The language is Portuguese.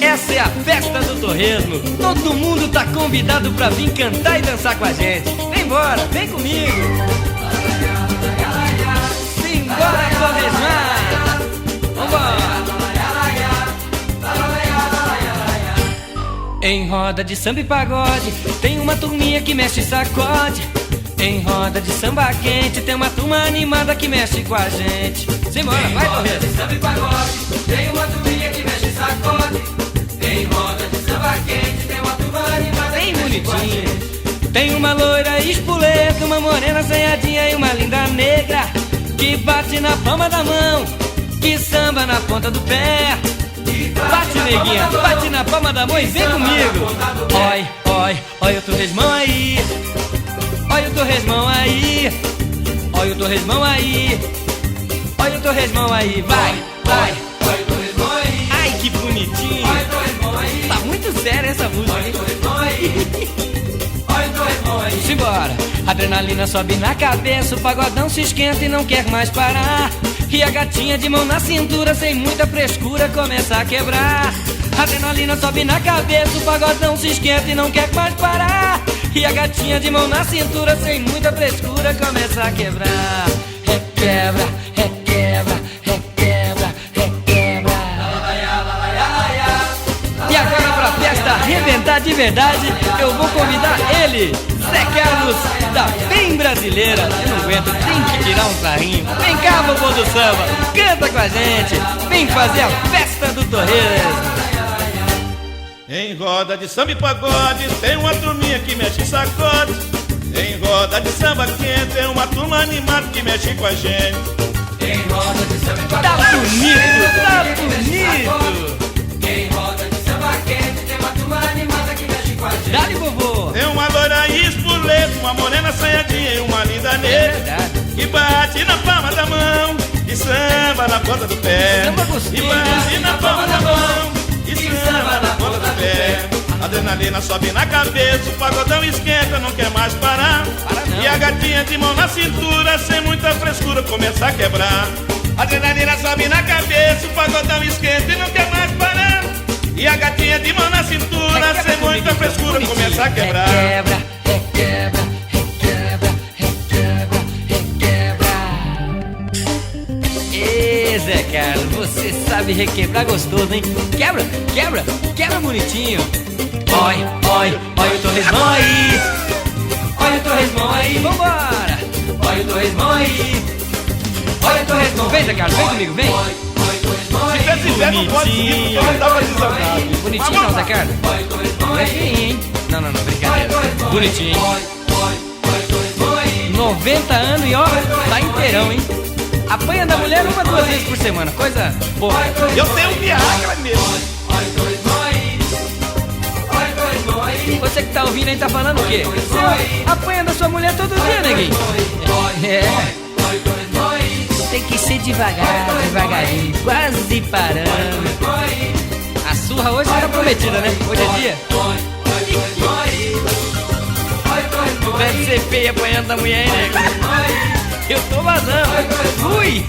Essa é a festa do torresmo. Todo mundo tá convidado pra vir cantar e dançar com a gente. Vem embora, vem comigo. Simbora torresmar. Vambora. Em roda de samba e pagode tem uma turminha que mexe e sacode. Em roda de samba quente tem uma turma animada que mexe com a gente. Simbora, vai torresmo. Em roda de samba e pagode tem uma turminha que mexe e sacode. Em roda de samba quente tem uma turma animada bem bonitinha. Tem uma loira espoleta, uma morena assanhadinha e uma linda negra que bate na palma da mão, que samba na ponta do pé. Bate, neguinha, bate na palma da mão e vem comigo. Oi, oi, oi o torresmão aí. Olha o torresmão aí. Olha o torresmão aí. Olha o torresmão aí. Vai, vai. Olha o torresmão aí. Ai, que bonitinho. Olha o torresmão aí. Tá muito séria essa música, hein? Olha o torresmão aí. Olha o torresmão aí. Simbora. Adrenalina sobe na cabeça, o pagodão se esquenta e não quer mais parar. E a gatinha de mão na cintura, sem muita frescura, começa a quebrar. Adrenalina sobe na cabeça, o pagodão se esquenta e não quer mais parar. E a gatinha de mão na cintura, sem muita frescura, começa a quebrar. Requebra, requebra, requebra, requebra. E agora pra festa arrebentar de verdade, eu vou convidar ele, Zé Carlos, da Bem Brasileira. Eu não aguento, tem que tirar um sarrinho. Vem cá, vovô do samba, canta com a gente. Vem fazer a festa do torresmo. Em roda de samba e pagode tem uma turminha que mexe e sacode. Em roda de samba quente tem uma turma animada que mexe com a gente. Em roda de samba e pagode tá bonito, tá bonito. Em roda de samba quente tem uma turma animada que mexe com a gente. Dá-lhe, vovô. Tem uma loira espoleta, uma morena assanhadinha e uma linda negra que bate na palma da mão e samba na ponta do pé. Samba gostoso. E bate na palma da mão e samba na ponta do pé. Adrenalina sobe na cabeça, o pagodão esquenta, não quer mais parar. E a gatinha de mão na cintura, sem muita frescura, começa a quebrar. Adrenalina sobe na cabeça, o pagodão esquenta e não quer mais parar. E a gatinha de mão na cintura, sem muita frescura, começa a quebrar. Requebra, requebra, requebra, requebra, requebra. Ê, Zé Carlos, você sabe requebrar gostoso, hein? Quebra, quebra, quebra bonitinho. Oi, oi, olha o torresmão aí. Olha o torresmão aí, vambora. Olha o torresmão aí. Olha o torresmão, vem Zé Carlos, vem comigo, vem. Se tiver não pode seguir, porque não dá pra desandar. Bonitinho não, Zé Carlos? É feio, hein? Não, não, não, brincadeira. Bonitinho, hein? 90 anos e ó, tá inteirão, hein? Apanha da mulher 1 a 2 vezes por semana, coisa boa. Eu tenho um Viagra mesmo. Você que tá ouvindo aí tá falando o quê? Você apanha da sua mulher todo dia, neguinho. É. Tem que ser devagar, devagarinho, quase parando. A surra hoje era prometida, né? Hoje é dia. Deve ser feio apanhando da mulher, hein, nego? Eu tô vazando. Fui!